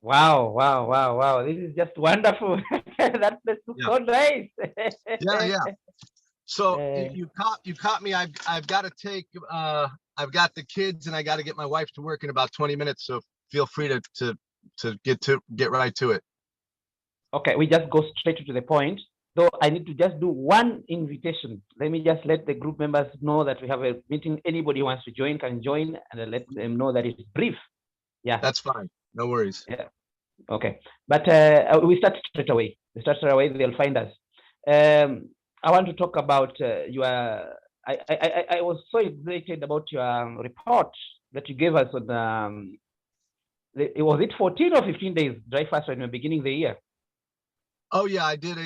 Wow, wow, wow, wow. This is just wonderful. That place looks Yeah, so nice. yeah, yeah. So Uh, you caught me. I've got to take I've got the kids and I got to get my wife to work in about 20 minutes. So feel free to get right to it. okay, we just go straight to the point. Though I need to just do one invitation. Let me just let the group members know that we have a meeting. Anybody who wants to join can join, and then let them know that it's brief. Yeah, That's fine. No worries. yeah. Okay, but we start straight away. We start straight away. They'll find us. I want to talk about your. I was so excited about your report that you gave us on. Was it 14 or 15 days dry fast when we were beginning the year? Oh yeah, I did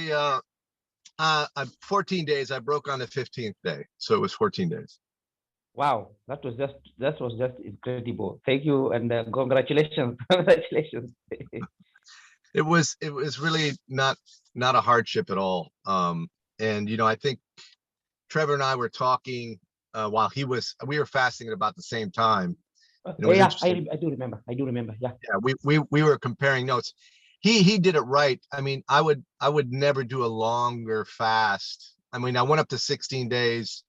14 days. I broke on the 15th day, so it was 14 days. Wow, that was just incredible. Thank you and congratulations, congratulations. It was really not a hardship at all. And I think Trevor and I were talking while we were fasting at about the same time, and it was Yeah, interesting. I do remember. I do remember. Yeah. Yeah, we were comparing notes. He did it right. I mean, I would never do a longer fast. I mean, I went up to 16 days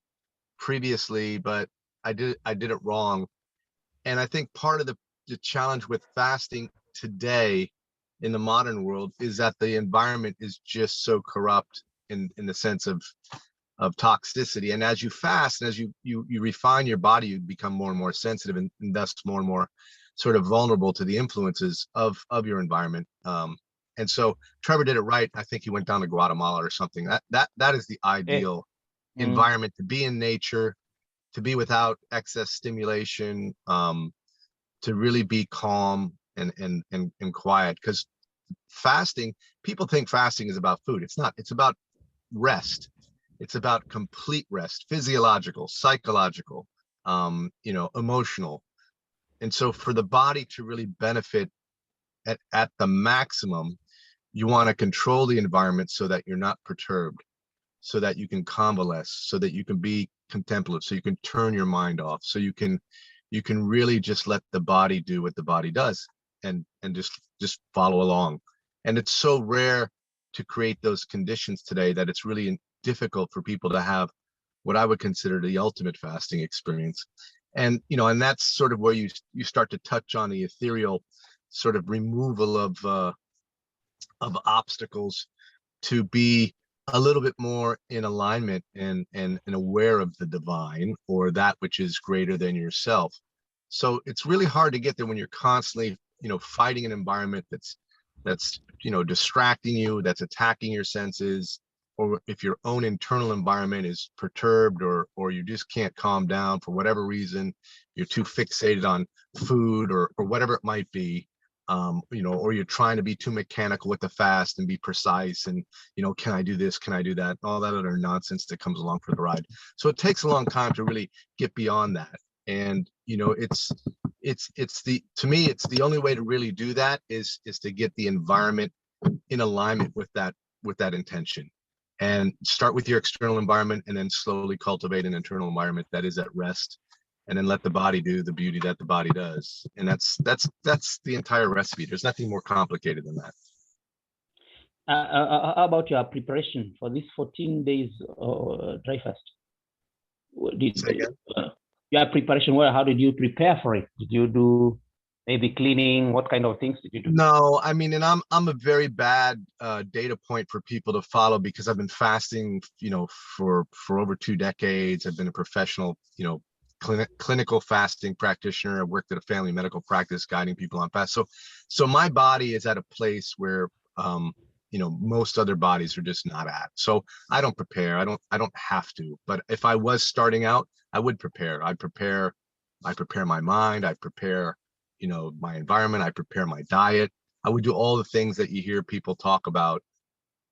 previously, but I did it wrong. And I think part of the challenge with fasting today in the modern world is that the environment is just so corrupt in the sense of toxicity. And as you fast and as you refine your body, you become more and more sensitive and thus more and more sort of vulnerable to the influences of your environment. And so Trevor did it right. I think he went down to Guatemala or something. That is the Eh, ideal mm, environment to be in nature, to be without excess stimulation, to really be calm and quiet. Because fasting, people think fasting is about food. It's not. It's about rest. It's about complete rest, physiological, psychological, emotional. And so for the body to really benefit at the maximum, you want to control the environment so that you're not perturbed, so that you can convalesce, so that you can be contemplative, so you can turn your mind off, so you can really just let the body do what the body does, and just follow along. And it's so rare to create those conditions today that it's really difficult for people to have what I would consider the ultimate fasting experience. And that's sort of where you start to touch on the ethereal sort of removal of obstacles, to be a little bit more in alignment and aware of the divine, or that which is greater than yourself. So it's really hard to get there when you're constantly fighting an environment that's distracting you, that's attacking your senses, or if your own internal environment is perturbed, or you just can't calm down for whatever reason, you're too fixated on food or whatever it might be. Or you're trying to be too mechanical with the fast and be precise, and can I do this, can I do that, all that other nonsense that comes along for the ride. So it takes a long time to really get beyond that. And it's the to me it's the only way to really do that is to get the environment in alignment with that intention, and start with your external environment, and then slowly cultivate an internal environment that is at rest, and then let the body do the beauty that the body does. And that's the entire recipe. There's nothing more complicated than that. how about your preparation for this 14 days dry fast? Say Did again. your preparation? Well, how did you prepare for it? Did you do maybe cleaning? What kind of things did you do? No, I mean, and I'm a very bad data point for people to follow, because I've been fasting, for over 2 decades. I've been a professional, clinical fasting practitioner. I worked at a family medical practice guiding people on fast. So my body is at a place where most other bodies are just not at. So I don't prepare. I don't have to. But if I was starting out, I would prepare. I prepare my mind. I prepare my environment. I prepare my diet. I would do all the things that you hear people talk about.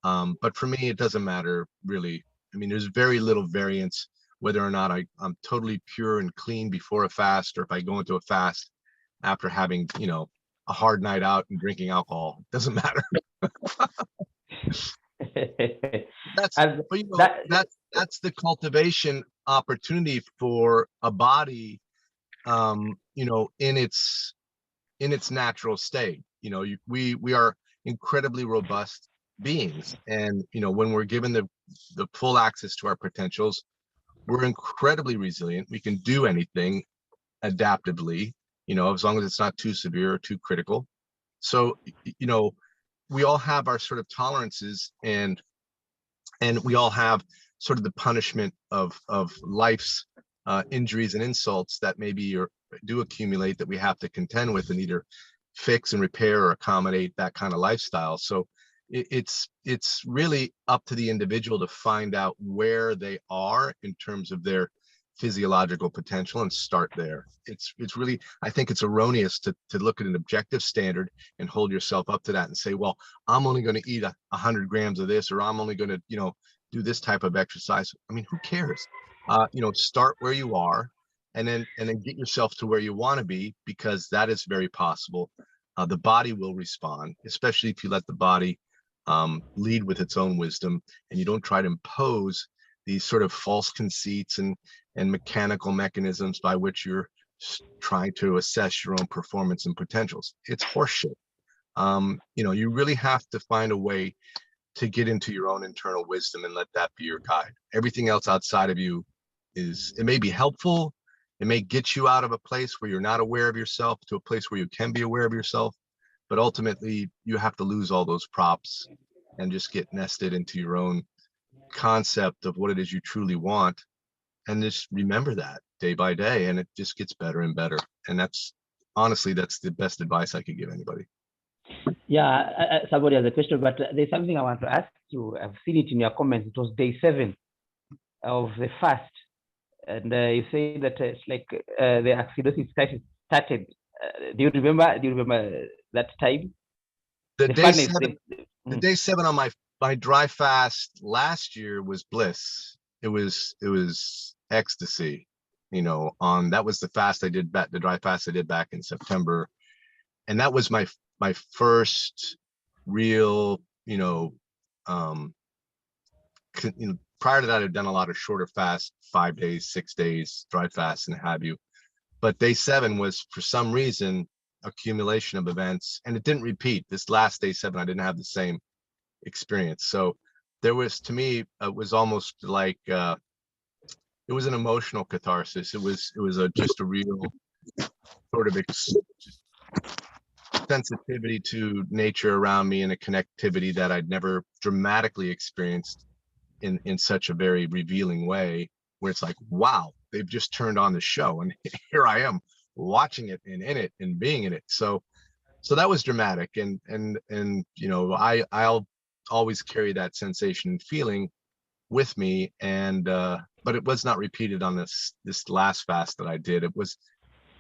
But for me, it doesn't matter really. I mean, there's very little variance whether or not I'm totally pure and clean before a fast, or if I go into a fast after having a hard night out and drinking alcohol. It doesn't matter. That's And but that that's the cultivation opportunity for a body, in its natural state. we are incredibly robust beings, and when we're given the full access to our potentials, we're incredibly resilient. We can do anything adaptively, as long as it's not too severe or too critical. So we all have our sort of tolerances, and we all have sort of the punishment of life's injuries and insults that maybe do accumulate, that we have to contend with and either fix and repair or accommodate that kind of lifestyle. So it's really up to the individual to find out where they are in terms of their physiological potential and start there. It's really, I think it's erroneous to look at an objective standard and hold yourself up to that and say, well, I'm only going to eat 100 grams of this, or I'm only going to do this type of exercise. I mean, who cares? Start where you are, and then get yourself to where you want to be, because that is very possible. The body will respond, especially if you let the body lead with its own wisdom, and you don't try to impose these sort of false conceits and mechanical mechanisms by which you're trying to assess your own performance and potentials. It's horseshit. You really have to find a way to get into your own internal wisdom and let that be your guide. Everything else outside of you it may be helpful. It may get you out of a place where you're not aware of yourself to a place where you can be aware of yourself. But ultimately, you have to lose all those props and just get nested into your own concept of what it is you truly want. And just remember that day by day, and it just gets better and better. And that's the best advice I could give anybody. Yeah, somebody has a question, but there's something I want to ask you. I've seen it in your comments. It was day 7 of the fast, and you say that it's like the acidosis crisis started. Do you remember that time? The day 7 on my dry fast last year was bliss. It was ecstasy. That was the fast I did back, the dry fast I did back in September, and that was my first real, prior to that, I'd done a lot of shorter fasts, 5 days, 6 days, dry fasts, and have you. But day 7 was, for some reason, accumulation of events, and it didn't repeat. This last day 7, I didn't have the same experience. So there was, to me, it was almost like it was an emotional catharsis. It was just a real sort of sensitivity to nature around me, and a connectivity that I'd never dramatically experienced in such a very revealing way, where it's like, wow, they've just turned on the show, and here I am watching it and in it and being in it. So that was dramatic, and I'll always carry that sensation and feeling with me, and but it was not repeated on this last fast that I did. It was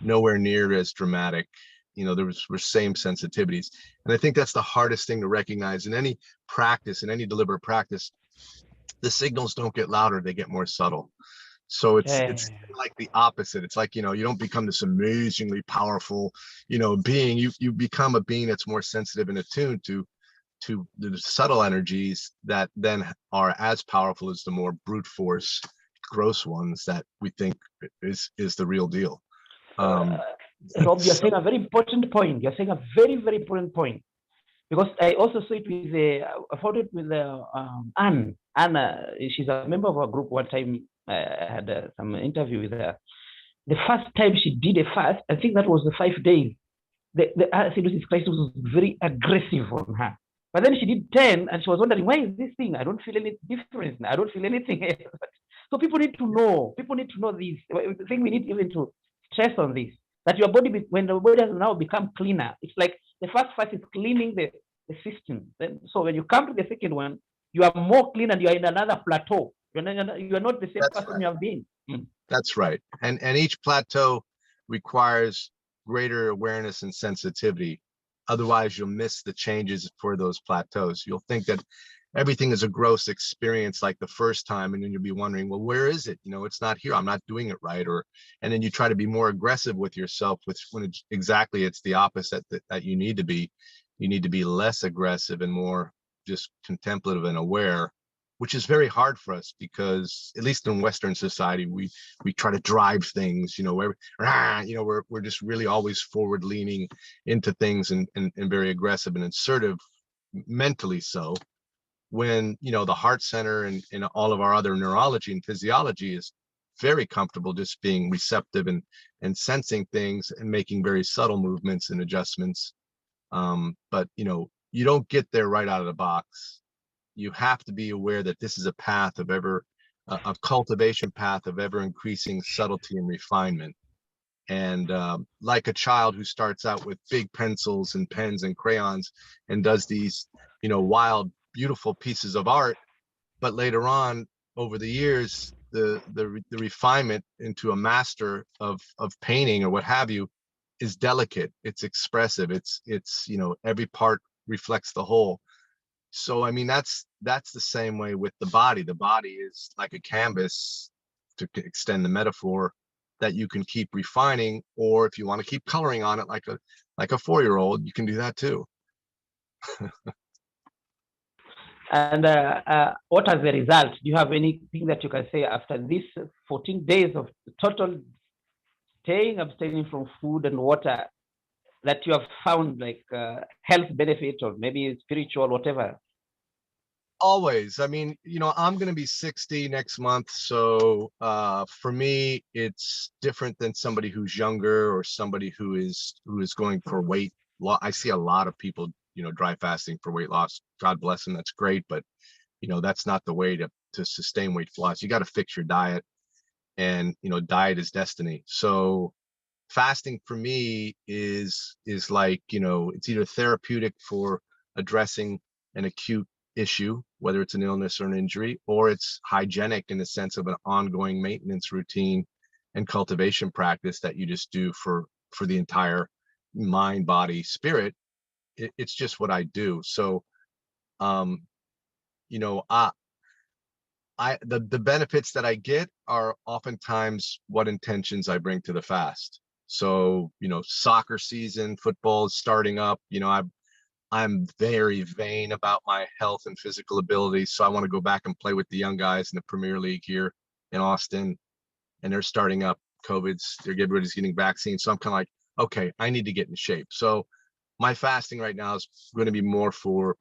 nowhere near as dramatic. There were same sensitivities, and I think that's the hardest thing to recognize in any practice, in any deliberate practice. The signals don't get louder, they get more subtle. So it's like the opposite. It's like, you don't become this amazingly powerful, being. You become a being that's more sensitive and attuned to the subtle energies that then are as powerful as the more brute force, gross ones that we think is the real deal. Rob, you're saying a very important point. You're saying a very, very important point. Because I also saw it with I found it with Anne. Anna, she's a member of our group. One time I had some interview with her. The first time she did a fast, I think that was the 5 days. The acidosis crisis was very aggressive on her. But then she did 10, and she was wondering, why is this thing? I don't feel any difference. I don't feel anything else. So people need to know. People need to know this. I think we need even to stress on this. That your body, when the body has now become cleaner, it's like the first fast is cleaning the system. Then, so when you come to the second one, you are more clean and you are in another plateau. You are not the same person you have been. That's right. And each plateau requires greater awareness and sensitivity. Otherwise, you'll miss the changes for those plateaus. You'll think that everything is a gross experience like the first time, and then you'll be wondering, well, where is it? It's not here. I'm not doing it right. And then you try to be more aggressive with yourself, when it's the opposite that you need to be. You need to be less aggressive and more just contemplative and aware. which is very hard for us because at least in Western society, we try to drive things, where we're just really always forward leaning into things and very aggressive and assertive, mentally so, when the heart center and all of our other neurology and physiology is very comfortable just being receptive and sensing things and making very subtle movements and adjustments. But you don't get there right out of the box. You have to be aware that this is a path of a cultivation path of ever increasing subtlety and refinement. And like a child who starts out with big pencils and pens and crayons and does these wild, beautiful pieces of art, but later on over the years, the refinement into a master of painting or what have you is delicate, it's expressive, it's every part reflects the whole. So I mean, that's the same way with the body. The body is like a canvas, to extend the metaphor, that you can keep refining, or if you want to keep coloring on it like a 4-year-old, you can do that too. And what are the results? Do you have anything that you can say after this 14 days of total abstaining from food and water, that you have found like health benefit or maybe spiritual, whatever? Always. I mean, I'm going to be 60 next month. So for me, it's different than somebody who's younger or somebody who is going for weight loss. I see a lot of people, dry fasting for weight loss. God bless them. That's great. But, that's not the way to sustain weight loss. You got to fix your diet, and, diet is destiny. So fasting for me is like, it's either therapeutic for addressing an acute issue, whether it's an illness or an injury, or it's hygienic in the sense of an ongoing maintenance routine and cultivation practice that you just do for the entire mind, body, spirit. It's just what I do. So you know the benefits that I get are oftentimes what intentions I bring to the fast. So soccer season, football is starting up. I'm very vain about my health and physical ability, so I want to go back and play with the young guys in the Premier League here in Austin, and they're starting up. Everybody's getting vaccines, so I'm kind of like, okay, I need to get in shape. So my fasting right now is going to be more for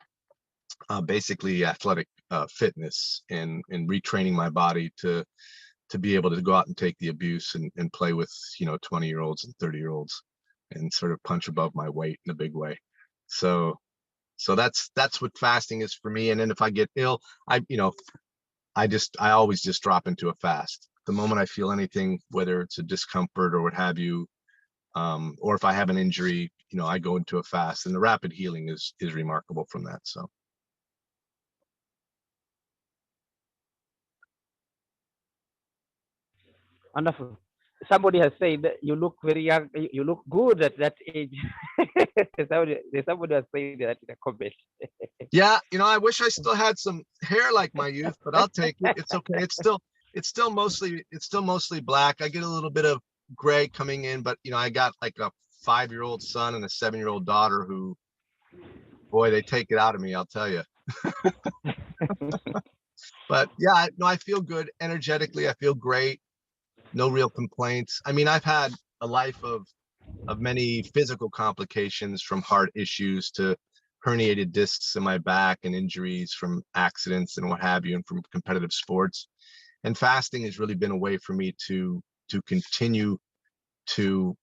basically athletic fitness and retraining my body to be able to go out and take the abuse and play with 20-year-olds and 30-year-olds and sort of punch above my weight in a big way. So that's what fasting is for me. And then if I get ill, I always just drop into a fast the moment I feel anything, whether it's a discomfort or what have you, or if I have an injury, I go into a fast, and the rapid healing is remarkable from that. So Wonderful. Somebody has said that you look very young. You look good at that age. somebody has said that in a comment. yeah, I wish I still had some hair like my youth, but I'll take it. It's okay. It's still mostly black. I get a little bit of gray coming in, but I got like a 5-year-old son and a 7-year-old daughter who, boy, they take it out of me, I'll tell you. But yeah, I feel good energetically. I feel great. No real complaints. I mean, I've had a life of many physical complications, from heart issues to herniated discs in my back and injuries from accidents and what have you, and from competitive sports. And fasting has really been a way for me to continue to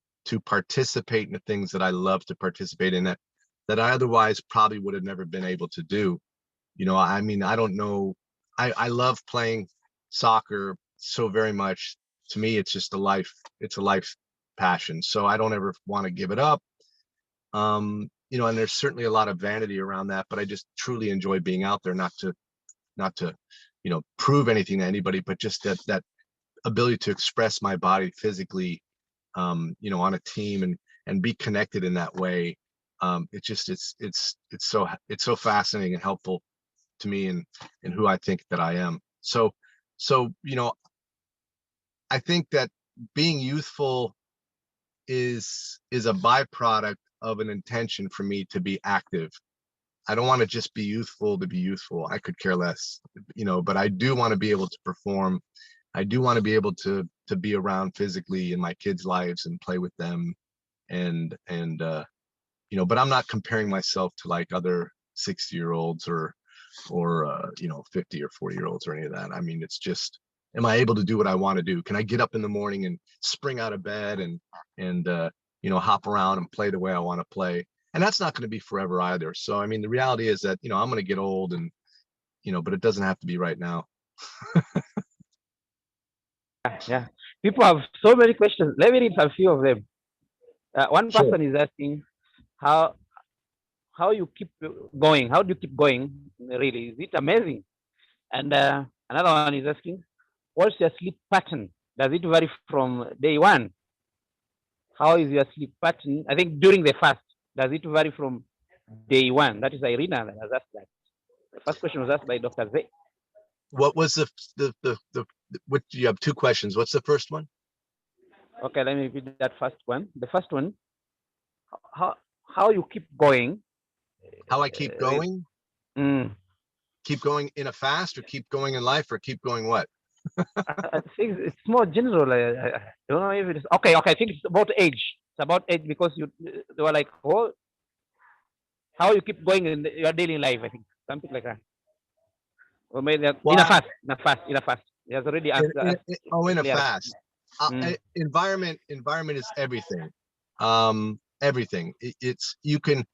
participate in the things that I love to participate in, that I otherwise probably would have never been able to do. I mean, I don't know. I love playing soccer so very much. To me, it's just it's a life passion. So I don't ever want to give it up. And there's certainly a lot of vanity around that, but I just truly enjoy being out there, not to prove anything to anybody, but just that ability to express my body physically, on a team and be connected in that way. It's so fascinating and helpful to me and who I think that I am. So I think that being youthful is a byproduct of an intention for me to be active. I don't want to just be youthful to be youthful. I could care less, but I do want to be able to perform. I do want to be able to be around physically in my kids' lives and play with them, and but I'm not comparing myself to like other 60-year-olds or 50 or 40-year-olds or any of that. I mean, it's just, am I able to do what I want to do? Can I get up in the morning and spring out of bed and hop around and play the way I want to play? And that's not going to be forever either. So I mean, the reality is that I'm going to get old, and but it doesn't have to be right now. Yeah. People have so many questions. Let me read a few of them. One Sure. person is asking how you keep going. How do you keep going? Really, is it amazing? And another one is asking, what's your sleep pattern? Does it vary from day one? How is your sleep pattern? I think during the fast, does it vary from day one? That is Irina that has asked that. The first question was asked by Dr. Z. What was what, you have two questions. What's the first one? Okay, let me repeat that first one. The first one, how you keep going? How I keep going? Keep going in a fast, or keep going in life, or keep going what? I think it's more general. I don't know if it's okay. I think it's about age. It's about age because they were like, oh, how you keep going in your daily life. I think something like that. Or maybe Well, in a fast. He has already answered. in a fast. Environment is everything. Everything. It's, you can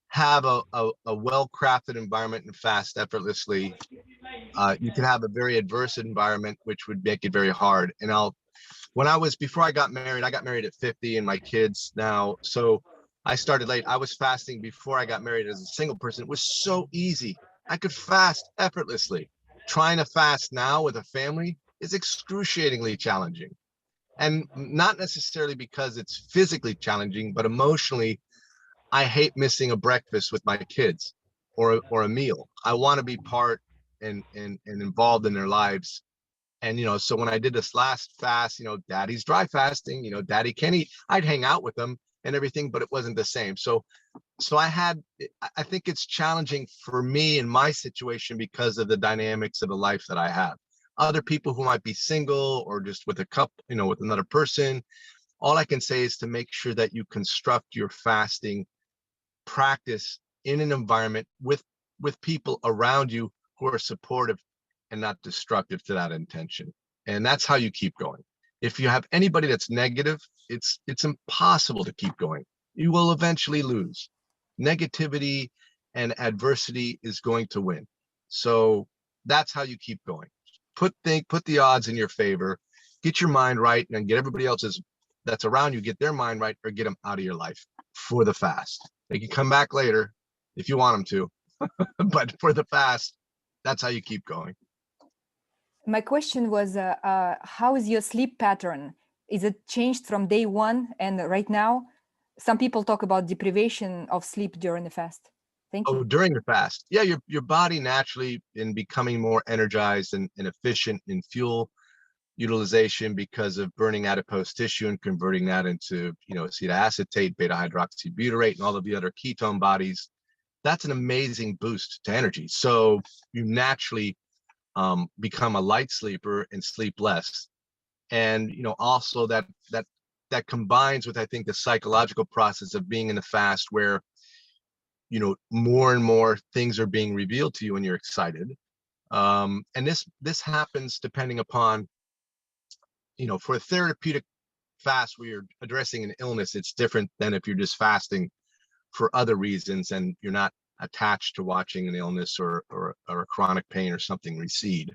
have a well-crafted environment and fast effortlessly. You can have a very adverse environment, which would make it very hard. And before I got married at 50, and my kids now, so I started late. I was fasting before I got married as a single person. It was so easy. I could fast effortlessly. Trying to fast now with a family is excruciatingly challenging. And not necessarily because it's physically challenging, but emotionally, I hate missing a breakfast with my kids or a meal. I want to be part and involved in their lives. And so when I did this last fast, daddy's dry fasting, daddy can't eat, I'd hang out with them and everything, but it wasn't the same. So I think it's challenging for me in my situation because of the dynamics of the life that I have. Other people who might be single or just with a couple, with another person, all I can say is to make sure that you construct your fasting practice in an environment with people around you who are supportive and not destructive to that intention. And that's how you keep going. If you have anybody that's negative, it's impossible to keep going. You will eventually lose. Negativity and adversity is going to win. So that's how you keep going. Put the odds in your favor, get your mind right, and get everybody else's that's around you, get their mind right, or get them out of your life for the fast. They can come back later if you want them to, but for the fast, that's how you keep going. My question was, how is your sleep pattern? Is it changed from day one and right now? Some people talk about deprivation of sleep during the fast. Thank you. Oh, during the fast. Yeah, your body naturally in becoming more energized and efficient in fuel utilization because of burning adipose tissue and converting that into, acetoacetate, beta hydroxybutyrate, and all of the other ketone bodies. That's an amazing boost to energy. So you naturally become a light sleeper and sleep less. And also that combines with, I think, the psychological process of being in the fast where more and more things are being revealed to you and you're excited. And this happens depending upon, for a therapeutic fast where you're addressing an illness, it's different than if you're just fasting for other reasons and you're not attached to watching an illness or a chronic pain or something recede.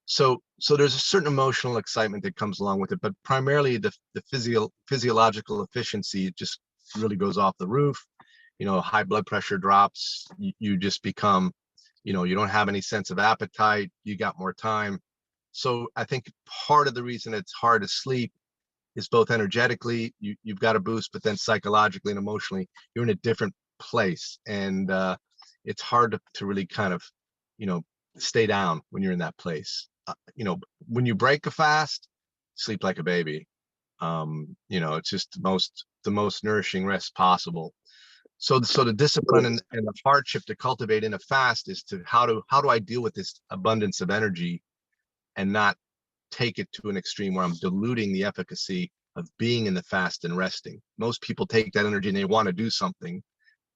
So there's a certain emotional excitement that comes along with it, but primarily the physiological efficiency just really goes off the roof. High blood pressure drops. You just become, you don't have any sense of appetite. You got more time. So I think part of the reason it's hard to sleep is both energetically, you've got a boost, but then psychologically and emotionally, you're in a different place. And it's hard to really kind of, stay down when you're in that place. When you break a fast, sleep like a baby. It's just the most nourishing rest possible. So the discipline and the hardship to cultivate in a fast is to how do I deal with this abundance of energy and not take it to an extreme where I'm diluting the efficacy of being in the fast and resting. Most people take that energy and they want to do something,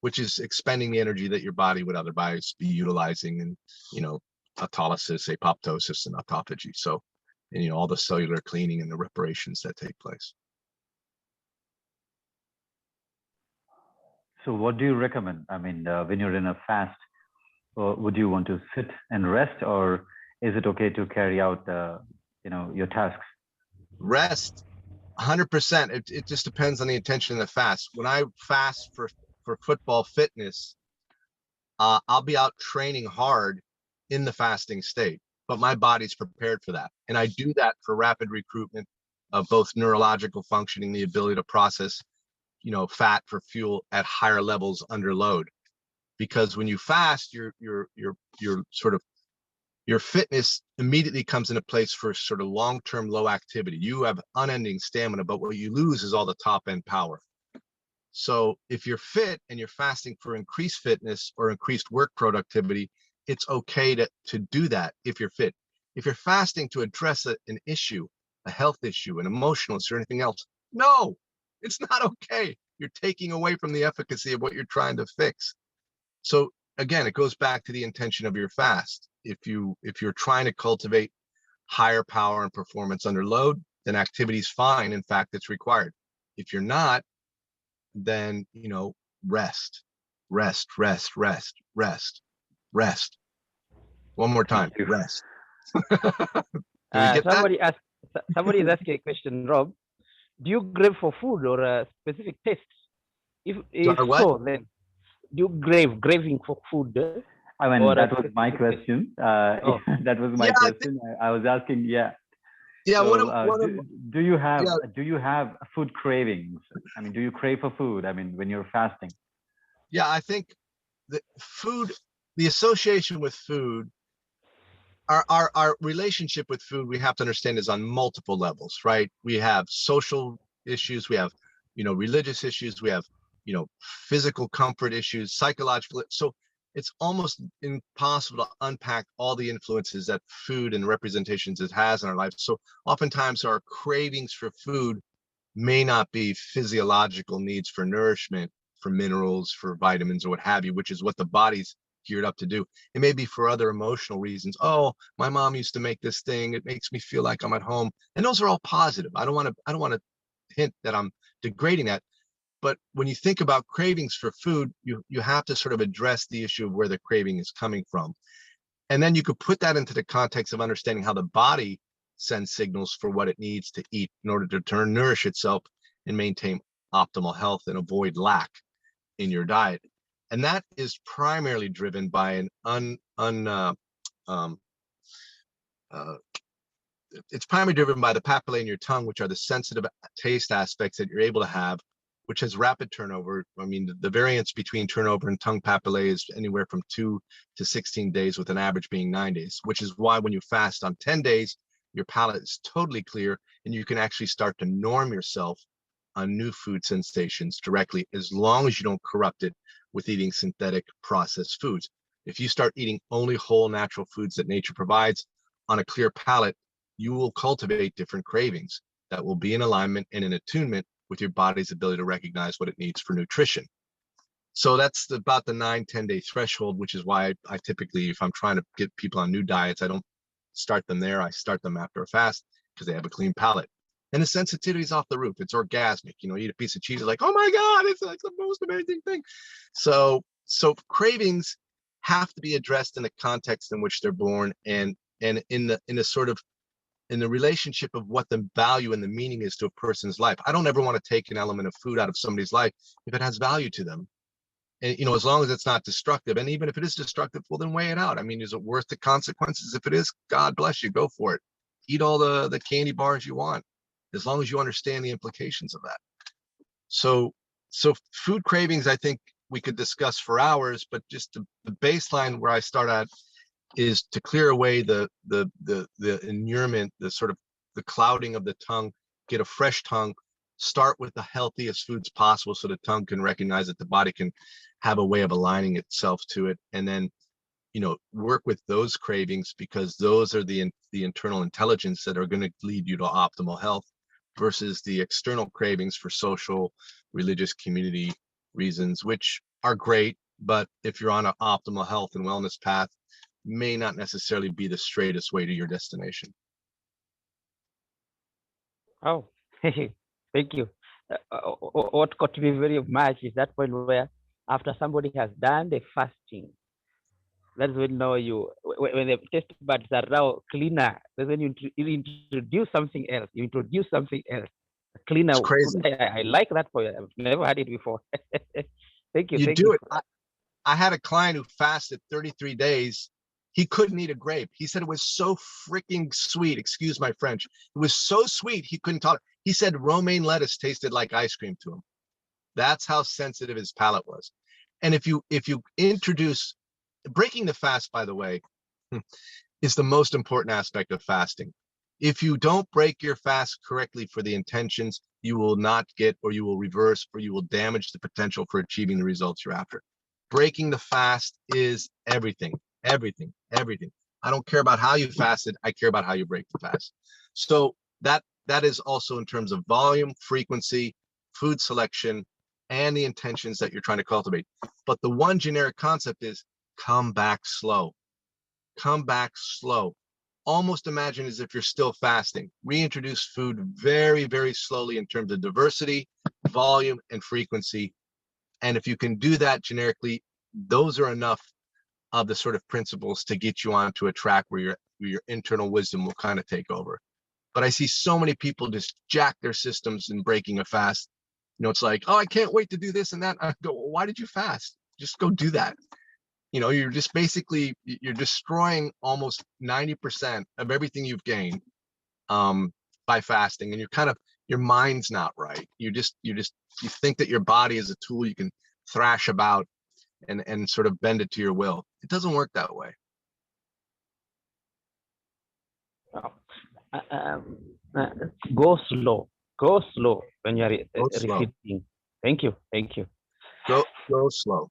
which is expending the energy that your body would otherwise be utilizing in, autolysis, apoptosis, and autophagy. So, and all the cellular cleaning and the reparations that take place. So what do you recommend? I mean, when you're in a fast, would you want to sit and rest, or is it okay to carry out, your tasks? Rest, 100%. It just depends on the intention of the fast. When I fast for football fitness, I'll be out training hard in the fasting state, but my body's prepared for that. And I do that for rapid recruitment of both neurological functioning, the ability to process, fat for fuel at higher levels under load. Because when you fast, your fitness immediately comes into place for sort of long-term low activity. You have unending stamina, but what you lose is all the top-end power. So if you're fit and you're fasting for increased fitness or increased work productivity, it's okay to do that if you're fit. If you're fasting to address an issue, a health issue, an emotional issue, or anything else, no, it's not okay. You're taking away from the efficacy of what you're trying to fix. So again, it goes back to the intention of your fast. If you're trying to cultivate higher power and performance under load, then activity is fine. In fact, it's required. If you're not, then rest. One more time, rest. Can we get that? Somebody is asking a question, Rob. Do you crave for food or a specific taste? If so, then do you craving for food? I mean, that was my question. That was my question. I was asking, yeah. Yeah. So, do you have food cravings? I mean, do you crave for food? I mean, when you're fasting? Yeah, I think the food, the association with food, our relationship with food, we have to understand, is on multiple levels, right? We have social issues, we have, religious issues, we have, physical comfort issues, psychological. So it's almost impossible to unpack all the influences that food and representations it has in our lives. So oftentimes our cravings for food may not be physiological needs for nourishment, for minerals, for vitamins, or what have you, which is what the body's geared up to do. It may be for other emotional reasons. Oh, my mom used to make this thing. It makes me feel like I'm at home. And those are all positive. I don't want to hint that I'm degrading that. But when you think about cravings for food, you have to sort of address the issue of where the craving is coming from. And then you could put that into the context of understanding how the body sends signals for what it needs to eat in order to nourish itself and maintain optimal health and avoid lack in your diet. And that is primarily driven by it's primarily driven by the papillae in your tongue, which are the sensitive taste aspects that you're able to have, which has rapid turnover. I mean, the variance between turnover and tongue papillae is anywhere from 2 to 16 days, with an average being 9 days, which is why when you fast on 10 days, your palate is totally clear and you can actually start to norm yourself on new food sensations directly, as long as you don't corrupt it with eating synthetic processed foods. If you start eating only whole natural foods that nature provides on a clear palate, you will cultivate different cravings that will be in alignment and in attunement with your body's ability to recognize what it needs for nutrition. So that's about the 9-10 day threshold, which is why I typically, if I'm trying to get people on new diets, I don't start them there. I start them after a fast because they have a clean palate. And the sensitivity is off the roof. It's orgasmic. Eat a piece of cheese, like, oh my God, it's like the most amazing thing. So cravings have to be addressed in the context in which they're born, and in the relationship of what the value and the meaning is to a person's life. I don't ever want to take an element of food out of somebody's life if it has value to them. And, as long as it's not destructive. And even if it is destructive, well, then weigh it out. I mean, is it worth the consequences? If it is, God bless you, go for it. Eat all the candy bars you want, as long as you understand the implications of that. So food cravings, I think we could discuss for hours, but just the baseline where I start at is to clear away the inurement, the sort of the clouding of the tongue, get a fresh tongue, start with the healthiest foods possible so the tongue can recognize that the body can have a way of aligning itself to it, and then work with those cravings, because those are the internal intelligence that are going to lead you to optimal health, versus the external cravings for social, religious, community reasons, which are great, but if you're on an optimal health and wellness path, may not necessarily be the straightest way to your destination. Oh, thank you. What got me very much is that point where after somebody has done the fasting, that's when now when the taste buds are now cleaner, that's when you introduce something else. You introduce something else. Cleaner. It's crazy. I like that for you. I've never had it before. Thank you. You Thank do you. it. I had a client who fasted 33 days. He couldn't eat a grape. He said it was so freaking sweet. Excuse my French. It was so sweet he couldn't tolerate. He said romaine lettuce tasted like ice cream to him. That's how sensitive his palate was. And if you introduce breaking the fast, by the way, is the most important aspect of fasting. If you don't break your fast correctly for the intentions, you will not get, or you will reverse, or you will damage the potential for achieving the results you're after. Breaking the fast is everything, everything, everything. I don't care about how you fasted. I care about how you break the fast. So that is also in terms of volume, frequency, food selection, and the intentions that you're trying to cultivate. But the one generic concept is come back slow. Come back slow. Almost imagine as if you're still fasting. Reintroduce food very, very slowly in terms of diversity, volume, and frequency. And if you can do that generically, those are enough of the sort of principles to get you onto a track where your internal wisdom will kind of take over. But I see so many people just jack their systems in breaking a fast. It's like, oh, I can't wait to do this and that. I go, well, why did you fast? Just go do that. You're just basically, you're destroying almost 90% of everything you've gained by fasting. And your mind's not right. You think that your body is a tool you can thrash about and sort of bend it to your will. It doesn't work that way. Go slow. Go slow when you're receiving. Thank you. Thank you. Go slow.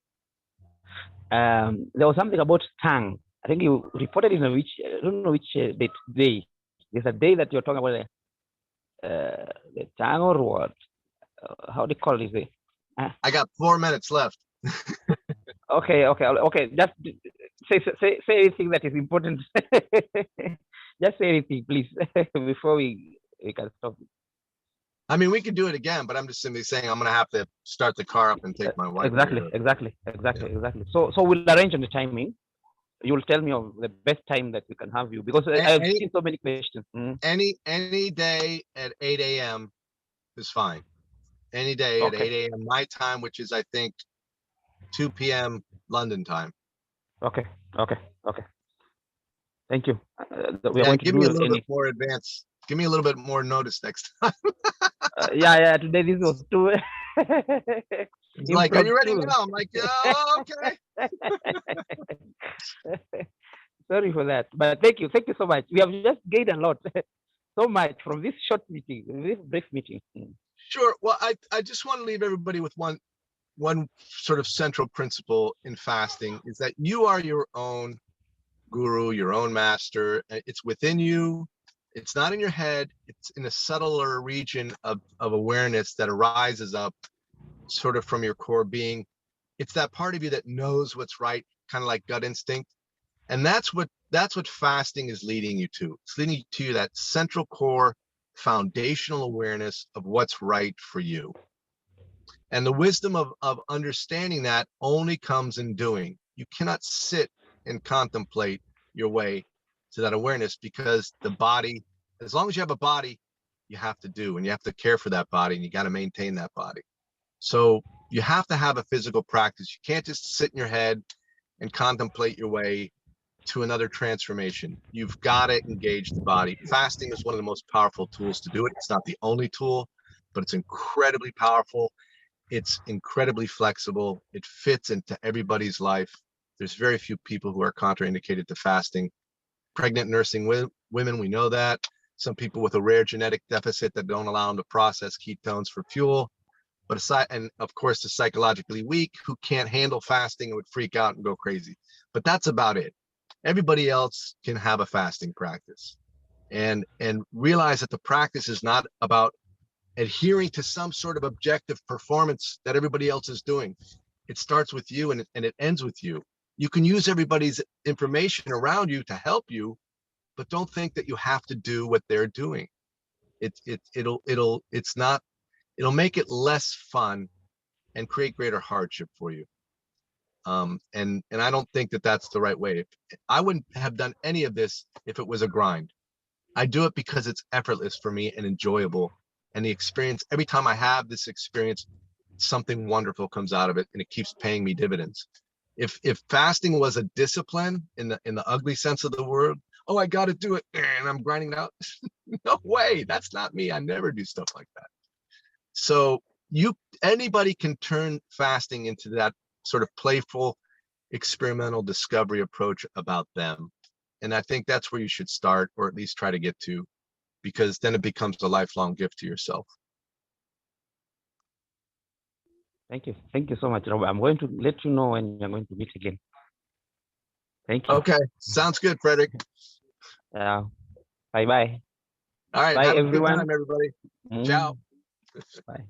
There was something about tongue. I think you reported in I don't know which day. There's a day that you're talking about the tongue or what? How do you call this? I got 4 minutes left. Okay. Just say anything that is important. Just say anything, please, before we can stop. I mean, we could do it again, but I'm just simply saying I'm going to have to start the car up and take my wife. Exactly. So we'll arrange on the timing. You'll tell me of the best time that we can have you, because I've seen so many questions. Any day at 8 a.m. is fine. Any day at 8 a.m. my time, which is I think 2 p.m. London time. Okay. Thank you. Give me a little bit more advance. Give me a little bit more notice next time. Yeah. Today this was too. It's like, are you ready now? I'm like, oh, okay. Sorry for that, but thank you so much. We have just gained a lot, so much from this short meeting, this brief meeting. Sure. Well, I just want to leave everybody with one sort of central principle in fasting, is that you are your own guru, your own master. It's within you. It's not in your head. It's in a subtler region of awareness that arises up sort of from your core being. It's that part of you that knows what's right, kind of like gut instinct. And that's what fasting is leading you to. It's leading you to that central core foundational awareness of what's right for you. And the wisdom of understanding that only comes in doing. You cannot sit and contemplate your way to that awareness, because the body, as long as you have a body, you have to do, and you have to care for that body, and you got to maintain that body. So you have to have a physical practice. You can't just sit in your head and contemplate your way to another transformation. You've got to engage the body. Fasting is one of the most powerful tools to do it. It's not the only tool, but it's incredibly powerful. It's incredibly flexible. It fits into everybody's life. There's very few people who are contraindicated to fasting. Pregnant nursing women, we know that. some people with a rare genetic deficit that don't allow them to process ketones for fuel. But aside, and of course, the psychologically weak who can't handle fasting and would freak out and go crazy. But that's about it. Everybody else can have a fasting practice, and realize that the practice is not about adhering to some sort of objective performance that everybody else is doing. It starts with you and it ends with you. You can use everybody's information around you to help you, but don't think that you have to do what they're doing. It'll make it less fun and create greater hardship for you. And I don't think that that's the right way. I wouldn't have done any of this if it was a grind. I do it because it's effortless for me and enjoyable. And the experience, every time I have this experience, something wonderful comes out of it, and it keeps paying me dividends. If fasting was a discipline in the ugly sense of the word, oh, I got to do it and I'm grinding it out. No way, that's not me. I never do stuff like that. So anybody can turn fasting into that sort of playful, experimental discovery approach about them. And I think that's where you should start, or at least try to get to, because then it becomes a lifelong gift to yourself. Thank you. Thank you so much, Rob. I'm going to let you know when you're going to meet again. Thank you. Okay, sounds good, Frederick. Bye-bye. All right, Bye, have everyone. a good time, everybody. Ciao. Bye.